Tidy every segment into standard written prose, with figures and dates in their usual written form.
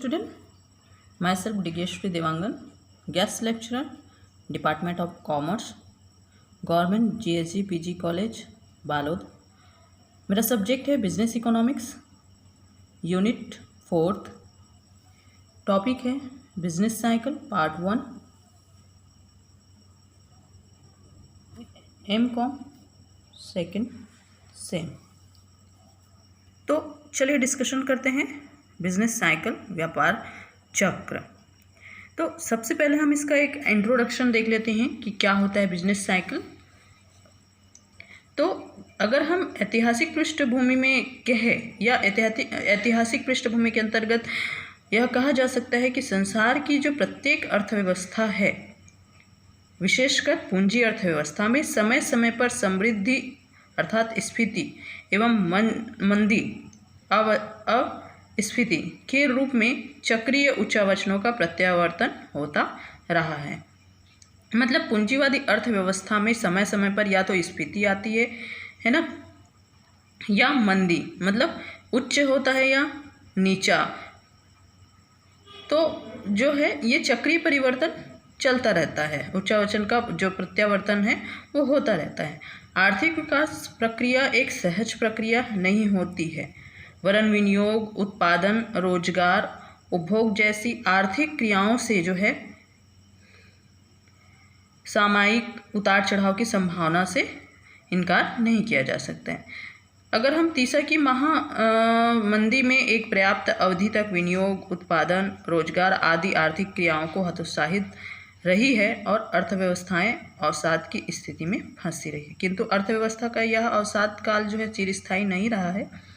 student, myself Digeshwari Devangan, guest lecturer, Department of Commerce, government GSG PG college Balod. मेरा subject है business economics, unit 4th। Topic है business cycle part 1, MCOM second sem. तो चलिए discussion करते हैं business cycle, व्यापार चक्र। तो सबसे पहले हम इसका एक इंट्रोडक्शन देख लेते हैं कि क्या होता है बिजनेस साइकिल। तो अगर हम ऐतिहासिक पृष्ठभूमि में कहें या ऐतिहासिक पृष्ठभूमि के अंतर्गत यह कहा जा सकता है कि संसार की जो प्रत्येक अर्थव्यवस्था है, विशेषकर पूंजी अर्थव्यवस्था में समय समय पर समृद्धि अर्थात स्फीति एवं मंदी अस्फीति के रूप में चक्रीय उच्चावचनों का प्रत्यावर्तन होता रहा है। मतलब पूंजीवादी अर्थव्यवस्था में समय समय पर या तो स्फीति आती है ना, या मंदी, मतलब उच्च होता है या नीचा। तो जो है ये चक्रीय परिवर्तन चलता रहता है, उच्चावचन का जो प्रत्यावर्तन है वो होता रहता है। आर्थिक विकास प्रक्रिया एक सहज प्रक्रिया नहीं होती है, वरन विनियोग, उत्पादन, रोजगार, उपभोग जैसी आर्थिक क्रियाओं से जो है सामयिक उतार चढ़ाव की संभावना से इनकार नहीं किया जा सकता है। अगर हम तीसरा की मंदी में एक पर्याप्त अवधि तक विनियोग, उत्पादन, रोजगार आदि आर्थिक क्रियाओं को हतोत्साहित रही है और अर्थव्यवस्थाएं अवसाद की स्थिति में फंसी रही है, किंतु अर्थव्यवस्था का यह अवसाद काल जो है चिरस्थायी नहीं रहा है।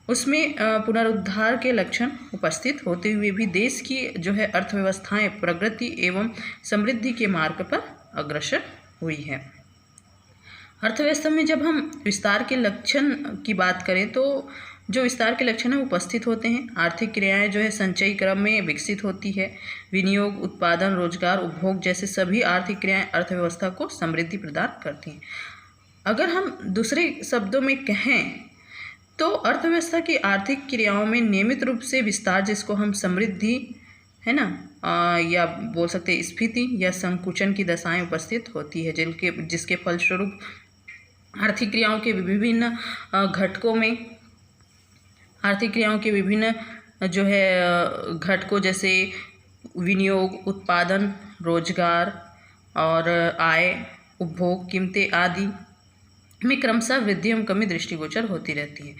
उसमें पुनरुद्धार के लक्षण उपस्थित होते हुए भी देश की जो है अर्थव्यवस्थाएं प्रगति एवं समृद्धि के मार्ग पर अग्रसर हुई है। अर्थव्यवस्था में जब हम विस्तार के लक्षण की बात करें तो जो विस्तार के लक्षण है उपस्थित होते हैं। आर्थिक क्रियाएं जो है संचयी क्रम में विकसित होती है। विनियोग, उत्पादन, रोजगार, उपभोग जैसे सभी आर्थिक क्रियाएं अर्थव्यवस्था को समृद्धि प्रदान करती हैं। अगर हम दूसरे शब्दों में कहें तो अर्थव्यवस्था की आर्थिक क्रियाओं में नियमित रूप से विस्तार, जिसको हम समृद्धि है ना, या बोल सकते हैं स्फीति या संकुचन की दशाएं उपस्थित होती है, जिसके फलस्वरूप आर्थिक क्रियाओं के विभिन्न घटकों में, आर्थिक क्रियाओं के विभिन्न जो है घटकों जैसे विनियोग, उत्पादन, रोजगार और आय, उपभोग, कीमतें आदि में क्रमशः वृद्धि एवं कमी दृष्टिगोचर होती रहती है,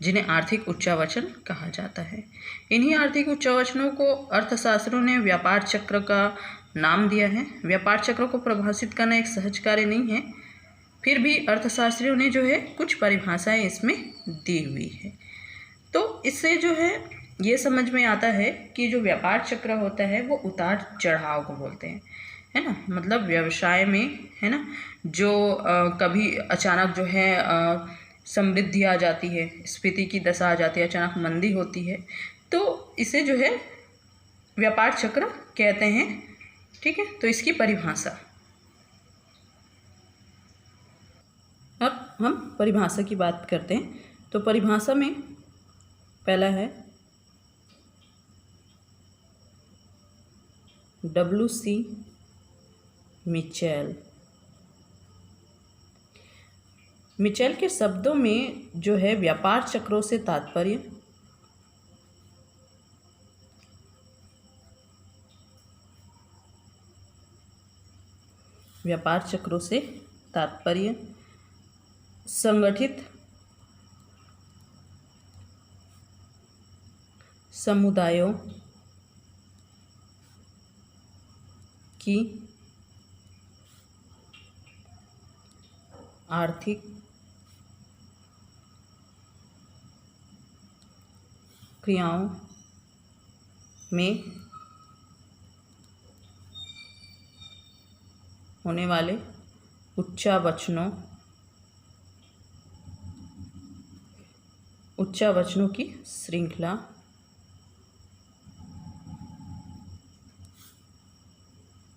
जिन्हें आर्थिक उच्चावचन कहा जाता है। इन्हीं आर्थिक उच्चावचनों को अर्थशास्त्रियों ने व्यापार चक्र का नाम दिया है। व्यापार चक्र को परिभाषित करना एक सहज कार्य नहीं है, फिर भी अर्थशास्त्रियों ने जो है कुछ परिभाषाएं इसमें दी हुई है। तो इससे जो है ये समझ में आता है कि जो व्यापार चक्र होता है वो उतार चढ़ाव को बोलते हैं, है ना। मतलब व्यवसाय में है ना, जो कभी अचानक जो है समृद्धि आ जाती है, स्फीति की दशा आ जाती है, अचानक मंदी होती है, तो इसे जो है व्यापार चक्र कहते हैं। ठीक है, तो इसकी परिभाषा, अब हम परिभाषा की बात करते हैं। तो परिभाषा में पहला है WC मिचेल। मिचेल के शब्दों में जो है व्यापार चक्रों से तात्पर्य संगठित समुदायों की आर्थिक क्रियाओं में होने वाले उच्चावचनों की श्रृंखला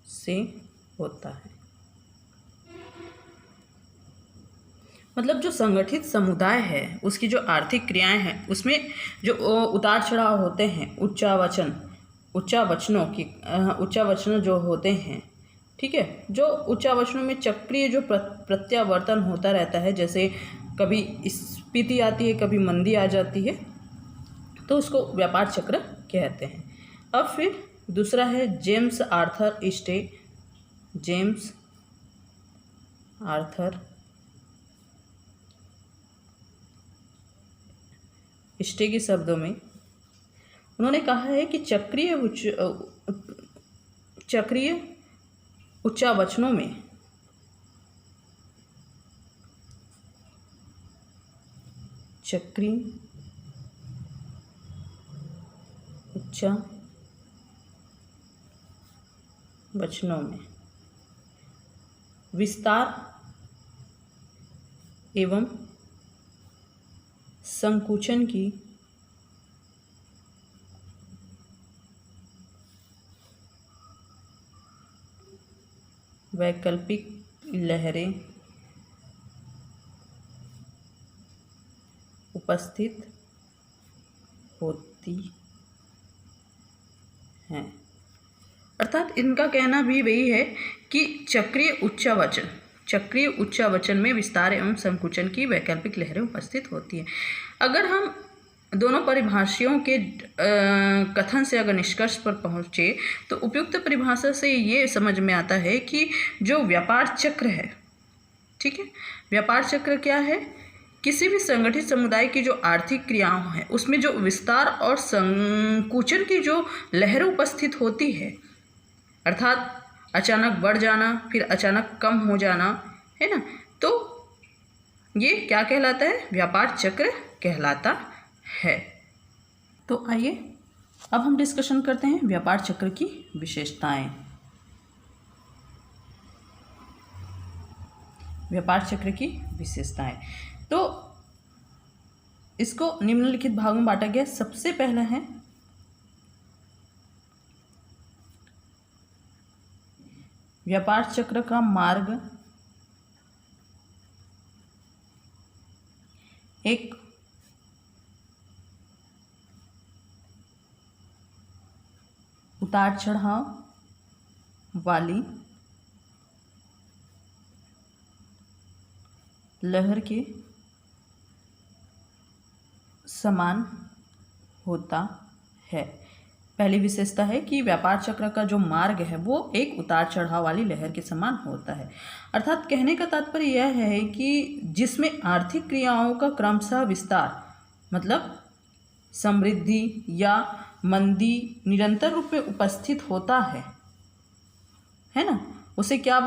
से होता है। मतलब जो संगठित समुदाय है उसकी जो आर्थिक क्रियाएं हैं उसमें जो उतार चढ़ाव होते हैं, उच्चावचन जो होते हैं, ठीक है, जो उच्चावचनों में चक्रीय जो प्रत्यावर्तन होता रहता है, जैसे कभी स्फीति आती है, कभी मंदी आ जाती है, तो उसको व्यापार चक्र कहते हैं। अब फिर दूसरा है जेम्स आर्थर स्टे के शब्दों में उन्होंने कहा है कि चक्रीय उच्चावचनों में विस्तार एवं संकुचन की वैकल्पिक लहरें उपस्थित होती हैं। अर्थात इनका कहना भी वही है कि चक्रीय उच्चावचन में विस्तार एवं संकुचन की वैकल्पिक लहरें उपस्थित होती हैं। अगर हम दोनों परिभाषियों के कथन से अगर निष्कर्ष पर पहुँचे तो उपयुक्त परिभाषा से ये समझ में आता है कि जो व्यापार चक्र है, ठीक है, व्यापार चक्र क्या है? किसी भी संगठित समुदाय की जो आर्थिक क्रियाओं हैं उसमें जो विस्तार और संकुचन की जो लहरें उपस्थित होती है, अर्थात अचानक बढ़ जाना फिर अचानक कम हो जाना, है ना, तो ये क्या कहलाता है? व्यापार चक्र कहलाता है। तो आइए अब हम डिस्कशन करते हैं व्यापार चक्र की विशेषताएं। व्यापार चक्र की विशेषताएं, तो इसको निम्नलिखित भागों में बांटा गया। सबसे पहला है व्यापार चक्र का मार्ग एक उतार चढ़ाव वाली लहर के समान होता है। पहली विशेषता है कि व्यापार चक्र का जो मार्ग है वो एक उतार चढ़ाव वाली लहर के समान होता है। अर्थात कहने का तात्पर्य यह है कि जिसमें आर्थिक क्रियाओं का क्रमशः विस्तार, मतलब समृद्धि या मंदी निरंतर रूप में उपस्थित होता है ना, उसे क्या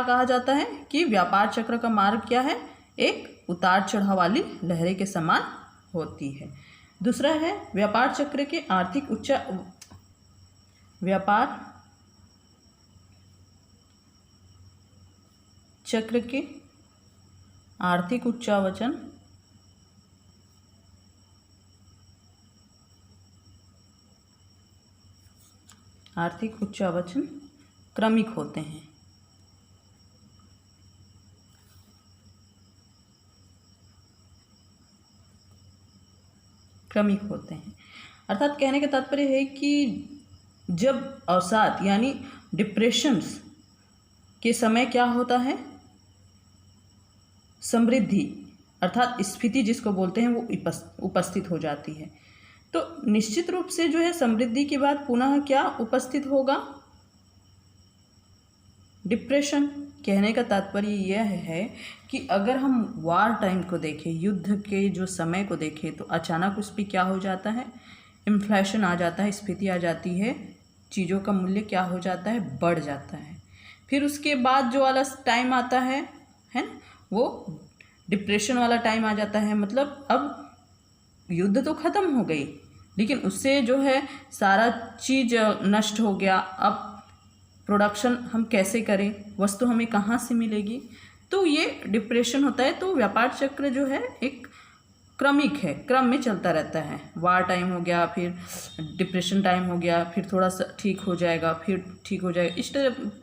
कहा जाता है कि व्यापार चक्र का मार्ग क्या है? एक उतार चढ़ाव वाली लहरें के समान होती है। दूसरा है व्यापार चक्र के आर्थिक उच्चावचन क्रमिक होते हैं। अर्थात कहने का तात्पर्य है कि जब अवसाद यानी डिप्रेशंस के समय क्या होता है? समृद्धि अर्थात स्फीति जिसको बोलते हैं वो उपस्थित हो जाती है। तो निश्चित रूप से जो है समृद्धि के बाद पुनः क्या उपस्थित होगा? डिप्रेशन। कहने का तात्पर्य यह है कि अगर हम वार टाइम को देखें, युद्ध के जो समय को देखें, तो अचानक उस पर क्या हो जाता है? इन्फ्लेशन आ जाता है, स्फीति आ जाती है, चीज़ों का मूल्य क्या हो जाता है? बढ़ जाता है। फिर उसके बाद जो वाला टाइम आता है ना, वो डिप्रेशन वाला टाइम आ जाता है। मतलब अब युद्ध तो ख़त्म हो गई लेकिन उससे जो है सारा चीज़ नष्ट हो गया। अब प्रोडक्शन हम कैसे करें? वस्तु हमें कहाँ से मिलेगी? तो ये डिप्रेशन होता है। तो व्यापार चक्र जो है एक क्रमिक है, क्रम में चलता रहता है। वार टाइम हो गया, फिर डिप्रेशन टाइम हो गया, फिर थोड़ा सा ठीक हो जाएगा, फिर ठीक हो जाएगा, इस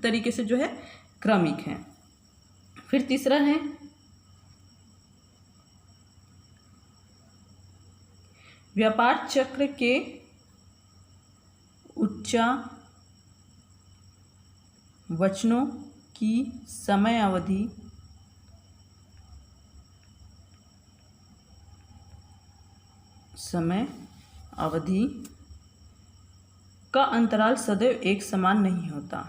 तरीके से जो है क्रमिक है। फिर तीसरा है व्यापार चक्र के उच्चावचनों की समय अवधि का अंतराल सदैव एक समान नहीं होता।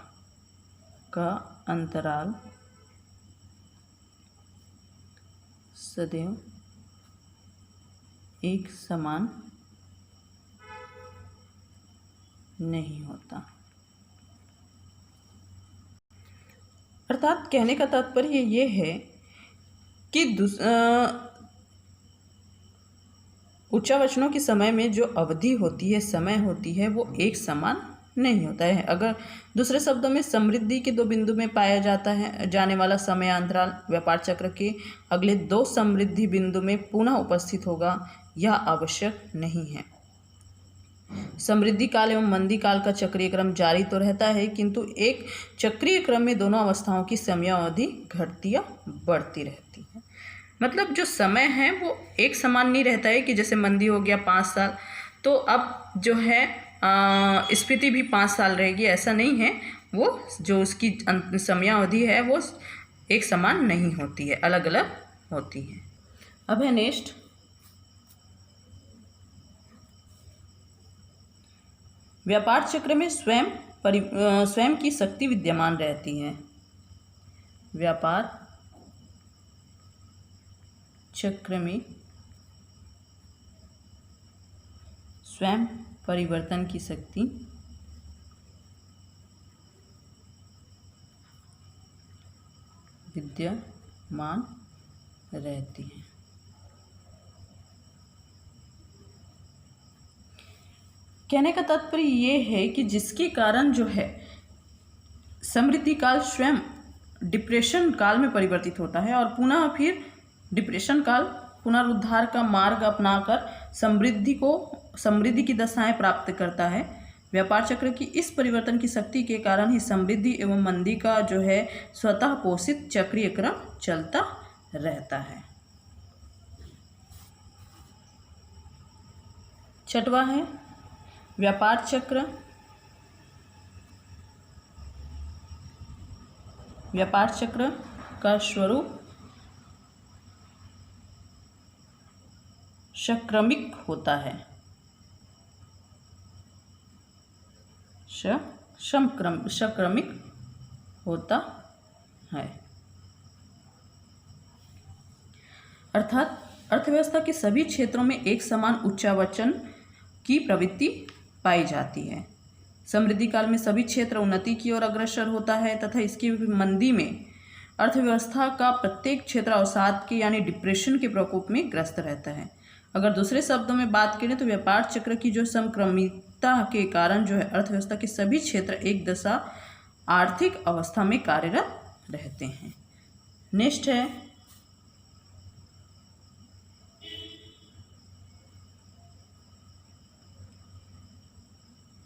का अंतराल सदैव एक समान नहीं होता। अर्थात कहने का तात्पर्य ये है कि उच्चावचनों के समय में जो अवधि होती है, समय होती है, वो एक समान नहीं होता है। अगर दूसरे शब्दों में समृद्धि के दो बिंदु में पाया जाने वाला समय अंतराल व्यापार चक्र के अगले दो समृद्धि बिंदु में पुनः उपस्थित होगा, यह आवश्यक नहीं है। समृद्धि काल एवं मंदी काल का चक्रीय क्रम जारी तो रहता है, किंतु एक चक्रीय क्रम में दोनों अवस्थाओं की समयावधि घटती या बढ़ती रहती है। मतलब जो समय है वो एक समान नहीं रहता है कि जैसे मंदी हो गया 5 साल तो अब जो है स्फीति भी 5 साल रहेगी, ऐसा नहीं है। वो जो उसकी समयावधि है वो एक समान नहीं होती है, अलग अलग होती है। अब है नेक्स्ट, व्यापार चक्र में स्वयं की शक्ति विद्यमान रहती है। व्यापार चक्र में स्वयं परिवर्तन की शक्ति विद्यमान रहती है। कहने का तात्पर्य ये है कि जिसके कारण जो है समृद्धि काल स्वयं डिप्रेशन काल में परिवर्तित होता है और पुनः फिर डिप्रेशन काल पुनरुद्धार का मार्ग अपनाकर समृद्धि की दशाएं प्राप्त करता है। व्यापार चक्र की इस परिवर्तन की शक्ति के कारण ही समृद्धि एवं मंदी का जो है स्वतः पोषित चक्रीय क्रम चलता रहता है। छठवां है व्यापार चक्र का स्वरूप सक्रमिक होता है। सक्रमिक होता है, अर्थात अर्थव्यवस्था के सभी क्षेत्रों में एक समान उच्चावचन की प्रवृत्ति पाई जाती है। समृद्धि काल में सभी क्षेत्र उन्नति की ओर अग्रसर होता है तथा इसकी मंदी में अर्थव्यवस्था का प्रत्येक क्षेत्र अवसाद के यानी डिप्रेशन के प्रकोप में ग्रस्त रहता है। अगर दूसरे शब्दों में बात करें तो व्यापार चक्र की जो समक्रमिकता के कारण जो है अर्थव्यवस्था के सभी क्षेत्र एक दशा आर्थिक अवस्था में कार्यरत रहते हैं। नेक्स्ट है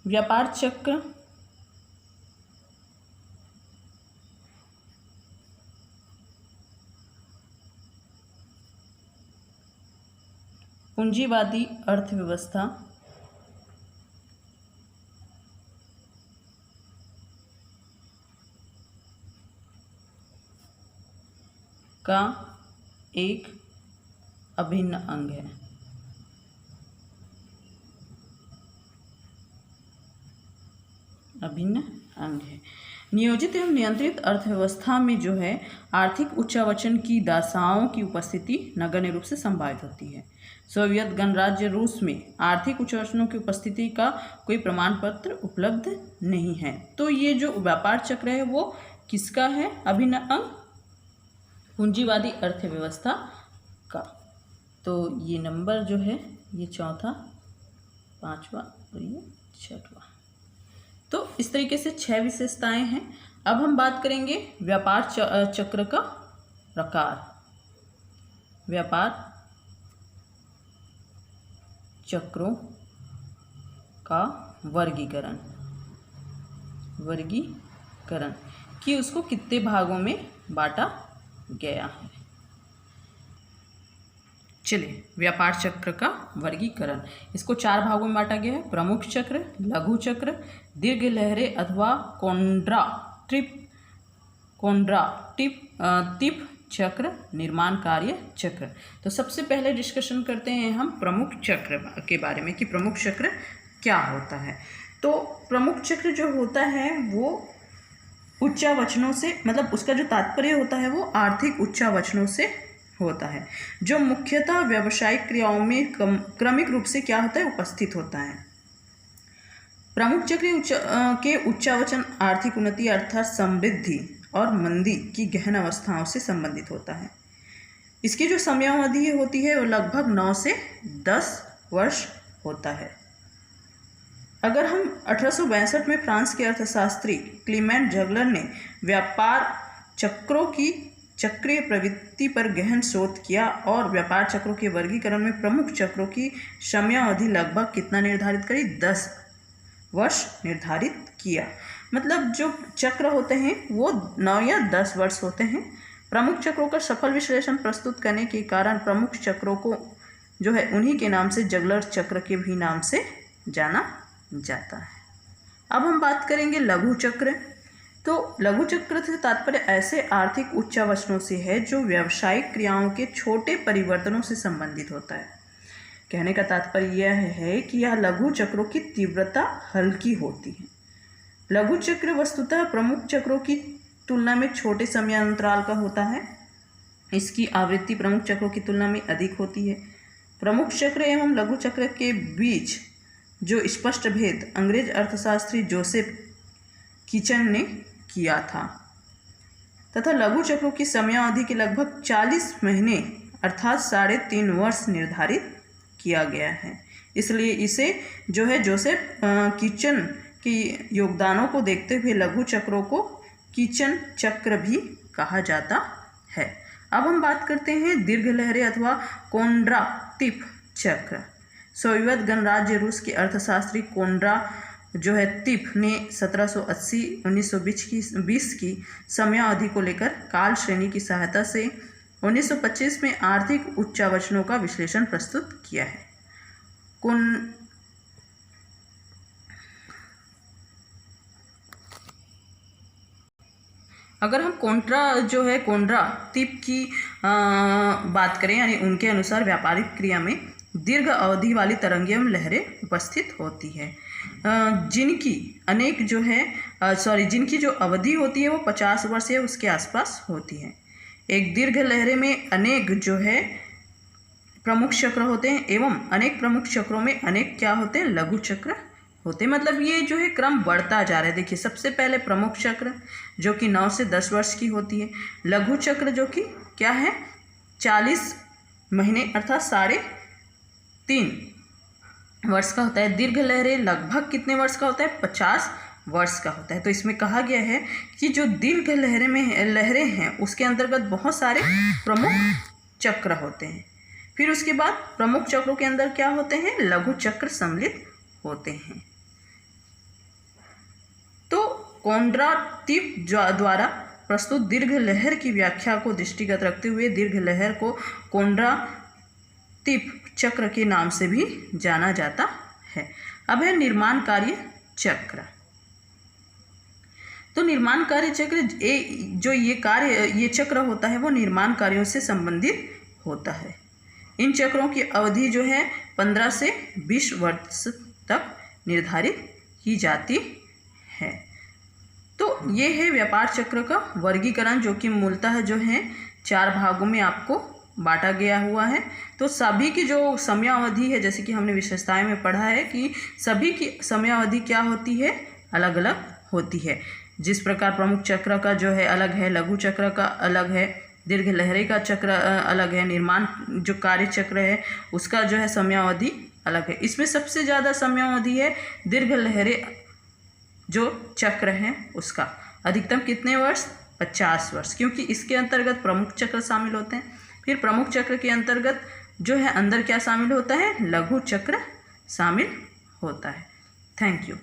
व्यापार चक्र पूंजीवादी अर्थव्यवस्था का एक अभिन्न अंग है। नियोजित एवं नियंत्रित अर्थव्यवस्था में जो है आर्थिक उच्चावचन की दशाओं की उपस्थिति नगण्य रूप से संभावित होती है। सोवियत गणराज्य रूस में आर्थिक उच्चावचनों की उपस्थिति का कोई प्रमाण पत्र उपलब्ध नहीं है। तो ये जो व्यापार चक्र है वो किसका है अभिन्न अंग? पूंजीवादी अर्थव्यवस्था का। तो ये नंबर जो है ये चौथा, पांचवा और ये छठवां। तो इस तरीके से 6 विशेषताएं हैं। अब हम बात करेंगे व्यापार चक्र का प्रकार। व्यापार चक्रों का वर्गीकरण कि उसको कितने भागों में बांटा गया है। चलिए, व्यापार चक्र का वर्गीकरण। इसको 4 भागों में बांटा गया है: प्रमुख चक्र, लघु चक्र, दीर्घ लहरें अथवा कोंड्राटिप चक्र, निर्माण कार्य चक्र। तो सबसे पहले डिस्कशन करते हैं हम प्रमुख चक्र के बारे में कि प्रमुख चक्र क्या होता है। तो प्रमुख चक्र जो होता है वो उच्चावचनों से, मतलब उसका जो तात्पर्य होता है वो आर्थिक उच्चावचनों से होता है, जो मुख्यतः व्यावसायिक क्रियाओं में क्रमिक रूप से क्या होता है, उपस्थित होता है। प्रमुख चक्र के उच्चावचन आर्थिक उन्नति अर्थात समृद्धि और मंदी की गहन अवस्थाओं से संबंधित होता है। इसकी जो समयावधि होती है वो लगभग 9 से 10 वर्ष होता है। अगर हम 1862 में फ्रांस के अर्थशास्त्री क्लीमेंट जगलर ने व्यापार चक्रों की चक्रीय प्रवृत्ति पर गहन शोध किया और व्यापार चक्रों के वर्गीकरण में प्रमुख चक्रों की समयावधि लगभग कितना निर्धारित करी, 10 वर्ष निर्धारित किया। मतलब जो चक्र होते हैं वो 9 या 10 वर्ष होते हैं। प्रमुख चक्रों का सफल विश्लेषण प्रस्तुत करने के कारण प्रमुख चक्रों को जो है उन्हीं के नाम से जगलर चक्र के भी नाम से जाना जाता है। अब हम बात करेंगे लघु चक्र। तो लघु चक्र से तात्पर्य ऐसे आर्थिक उच्चावचनों से है जो व्यावसायिक क्रियाओं के छोटे परिवर्तनों से संबंधित होता है। कहने का तात्पर्य यह है कि यह लघु चक्रों की तीव्रता हल्की होती है। लघु चक्र वस्तुतः प्रमुख चक्रों की तुलना में छोटे समयांतराल का होता है। इसकी आवृत्ति प्रमुख चक्रों की तुलना में अधिक होती है। प्रमुख चक्र एवं लघु चक्र के बीच जो स्पष्ट भेद अंग्रेज अर्थशास्त्री जोसेफ किचन ने किया था तथा लघु चक्रों की समयावधि के लगभग 40 महीने अर्थात 3.5 वर्ष निर्धारित किया गया है। इसलिए इसे जो है जोसेफ किचन के योगदानों को देखते हुए लघु चक्रों को किचन चक्र भी कहा जाता है। अब हम बात करते हैं दीर्घ लहरें अथवा कोंड्राटिप चक्र। सोवियत गणराज्य रूस के अर्थशास्त्री कोंड्राटिप ने 1780-1920 की समयावधि को लेकर काल श्रेणी की सहायता से 1925 में आर्थिक उच्चावचनों का विश्लेषण प्रस्तुत किया है। अगर हम कोंड्राटिप की बात करें, यानी उनके अनुसार व्यापारिक क्रिया में दीर्घ अवधि वाली तरंगें एवं लहरें उपस्थित होती है, जिनकी जो अवधि होती है वो 50 वर्ष या उसके आसपास होती है। एक दीर्घ लहरें में अनेक जो है प्रमुख चक्र होते हैं एवं अनेक प्रमुख चक्रों में अनेक क्या होते हैं, लघु चक्र होते हैं। मतलब ये जो है क्रम बढ़ता जा रहा है। देखिए, सबसे पहले प्रमुख चक्र जो कि 9 से 10 वर्ष की होती है। लघु चक्र जो कि क्या है, 40 महीने अर्थात 3.5 वर्ष का होता है। दीर्घ लहरें लगभग कितने वर्ष का होता है, 50 वर्ष का होता है। तो इसमें कहा गया है कि जो दीर्घ लहरें हैं उसके अंतर्गत बहुत सारे प्रमुख चक्र होते हैं। फिर उसके बाद प्रमुख चक्रों के अंदर क्या होते हैं, लघु चक्र सम्मिलित होते हैं। तो कोंड्राटिप द्वारा प्रस्तुत दीर्घ लहर की व्याख्या को दृष्टिगत रखते हुए दीर्घ लहर को कोंड्राटिप चक्र के नाम से भी जाना जाता है। अब है निर्माण कार्य चक्र। तो निर्माण कार्य चक्र ये चक्र होता है वो निर्माण कार्यों से संबंधित होता है। इन चक्रों की अवधि जो है 15 से 20 वर्ष तक निर्धारित की जाती है। तो ये है व्यापार चक्र का वर्गीकरण, जो कि मूलतः जो है 4 भागों में आपको बांटा गया हुआ है। तो सभी की जो समयावधि है, जैसे कि हमने विशेषताएं में पढ़ा है कि सभी की समयावधि क्या होती है, अलग अलग होती है। जिस प्रकार प्रमुख चक्र का जो है अलग है, लघु चक्र का अलग है, दीर्घ लहरें का चक्र अलग है, निर्माण जो कार्य चक्र है उसका जो है समयावधि अलग है। इसमें सबसे ज़्यादा समयावधि है दीर्घ लहरें जो चक्र है उसका। अधिकतम कितने वर्ष, 50 वर्ष, क्योंकि इसके अंतर्गत प्रमुख चक्र शामिल होते हैं। फिर प्रमुख चक्र के अंतर्गत जो है अंदर क्या शामिल होता है, लघु चक्र शामिल होता है। Thank you.